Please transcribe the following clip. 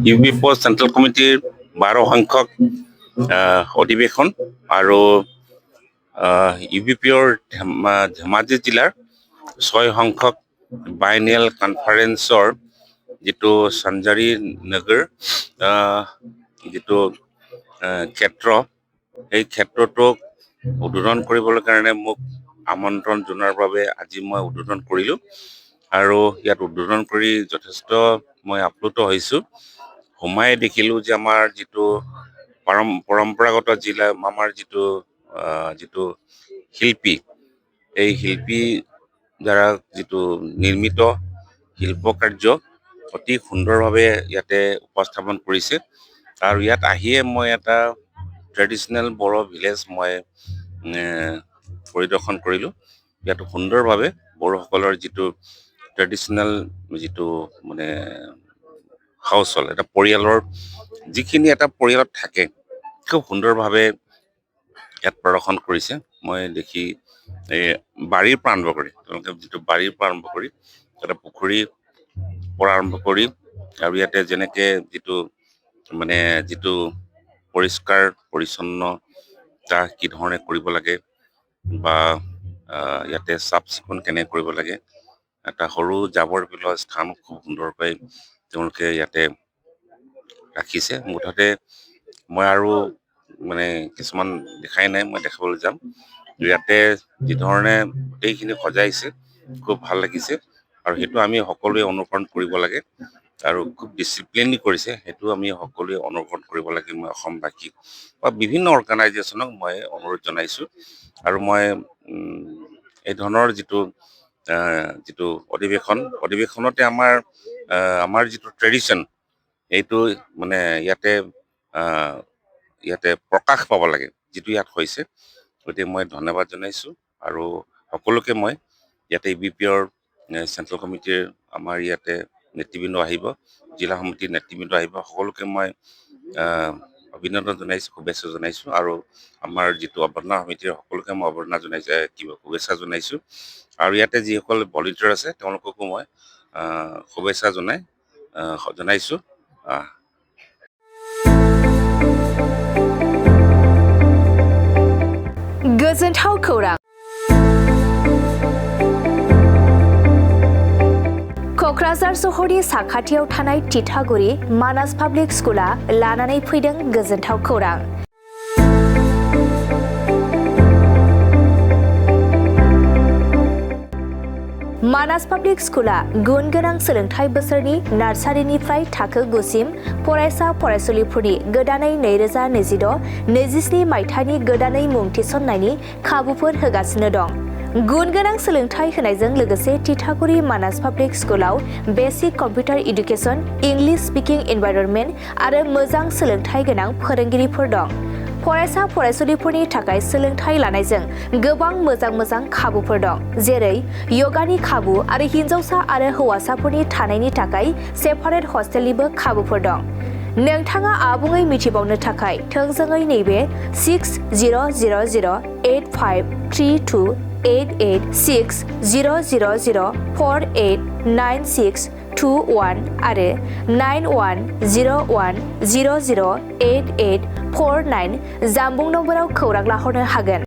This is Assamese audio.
ইউবিপি চেন্ট্ৰেল কমিটিৰ 12 সংখ্যক অধিৱেশন আৰু ইউবিপিৰ ধেমাজি জিলাৰ 6 সংখ্যক বাইনিয়েল কনফাৰেন্সৰ যিটো সঞ্জাৰী নগৰ যিটো ক্ষেত্ৰ এই ক্ষেত্ৰটোক উদ্বোধন কৰিবলৈ কাৰণে মোক আমন্ত্ৰণ জনোৱাৰ বাবে আজি মই উদ্বোধন কৰিলোঁ আৰু ইয়াত উদ্বোধন কৰি যথেষ্ট মই আপ্লুত হৈছোঁ। সোমাই দেখিলোঁ যে আমাৰ যিটো পৰম্পৰাগত জিলা আমাৰ যিটো শিল্পী এই শিল্পী দ্বাৰা যিটো নিৰ্মিত শিল্পকাৰ্য অতি সুন্দৰভাৱে ইয়াতে উপস্থাপন কৰিছে আৰু ইয়াত আহিয়ে মই এটা ট্ৰেডিশ্যনেল বড়ো ভিলেজ মই পৰিদৰ্শন কৰিলোঁ। ইয়াত সুন্দৰভাৱে বড়োসকলৰ যিটো ট্ৰেডিশ্যনেল যিটো মানে হাউচহল্ড এটা পৰিয়ালৰ যিখিনি এটা পৰিয়ালত থাকে খুব সুন্দৰভাৱে ইয়াত প্ৰদৰ্শন কৰিছে। মই দেখি বাৰীৰ পৰা আৰম্ভ কৰি তেওঁলোকে যিটো বাৰীৰ পৰা আৰম্ভ কৰি এটা পুখুৰীৰ পৰা আৰম্ভ কৰি আৰু ইয়াতে যেনেকে যিটো পৰিষ্কাৰ পৰিচ্ছন্নতা কি ধৰণে কৰিব লাগে বা ইয়াতে চাফ চিকুণ কেনে কৰিব লাগে এটা সৰু জাবৰ পেলোৱা স্থান খুব সুন্দৰকৈ তেওঁলোকে ইয়াতে ৰাখিছে। মুঠতে মই আৰু মানে কিছুমান দেখাই নাই, মই দেখাবলৈ যাম। ইয়াতে যি ধৰণে গোটেইখিনি সজাইছে খুব ভাল লাগিছে আৰু সেইটো আমি সকলোৱে অনুকৰণ কৰিব লাগে আৰু খুব ডিচিপ্লিনলি কৰিছে সেইটো আমি সকলোৱে অনুকৰণ কৰিব লাগে। মই অসমবাসীক বা বিভিন্ন অৰ্গেনাইজেশ্যনক মই অনুৰোধ জনাইছোঁ আৰু মই এই ধৰণৰ যিটো অধিৱেশনতে আমাৰ যিটো ট্ৰেডিশ্যন এইটো মানে ইয়াতে প্ৰকাশ পাব লাগে যিটো ইয়াত হৈছে। গতিকে মই ধন্যবাদ জনাইছোঁ আৰু সকলোকে মই ইয়াতে ইউবিপিৰ চেন্ট্ৰেল কমিটিৰ আমাৰ ইয়াতে নেতৃবৃন্দ আহিব, জিলা সমিতিৰ নেতৃবৃন্দ আহিব, সকলোকে মই অভিনন্দন জনাইছোঁ, শুভেচ্ছা জনাইছোঁ আৰু আমাৰ যিটো অৱৰ্ণা সমিতিৰ সকলোকে মই শুভেচ্ছা জনাইছোঁ আৰু ইয়াতে যিসকল ভলেণ্টিয়াৰ আছে তেওঁলোককো মই শুভেচ্ছা জনাইছোঁ। गोजोनथाव खौरां क'क्राझार सहरनि साखाथियाव थानाय तितागुरि मानास पाब्लिक स्कुला लानानै फैदों गोजोनथाव खौरां। मानास पाब्लिक स्कुला गुन गोनां सोलोंथाइ बोसोरनि नार्सारिनिफ्राय थाखो 9 सिम फरायसा फरायसुलिफोरनि गोदानै 2026-27 मायथाइनि गोदानै मुं थिसननायनि खाबुफोर होगासिनो दं। गुन गोनां सोलोंथाइ होनायजों लोगोसे तितागुरि मानास पाब्लिक स्कुलाव बेसिक कम्पिउटार इडुकेसन, इंलिश स्पीकिं एनवायरनमेन्ट आरो मोजां सोलोंथाइ गोनां फोरोंगिरिफोर दं। फरायसा फरायसुलिफोरनि थाखाय सोलोंथाइ लानायजों गोबां मोजां खाबुफोर दं, जेरै योगानि खाबु आरो हिन्जावसा आरो हौवासाफोरनि थानायनि थाखाय सेपारेट हस्टेलनिबो खाबुफोर दं। नोंथाङा आबुङै मिथिबावनो थाखाय थोंजोङै नैबे 60008532886000489621 आरो 9101008849 जानबुं नम्बराव खौरां लाहरनो हागोन।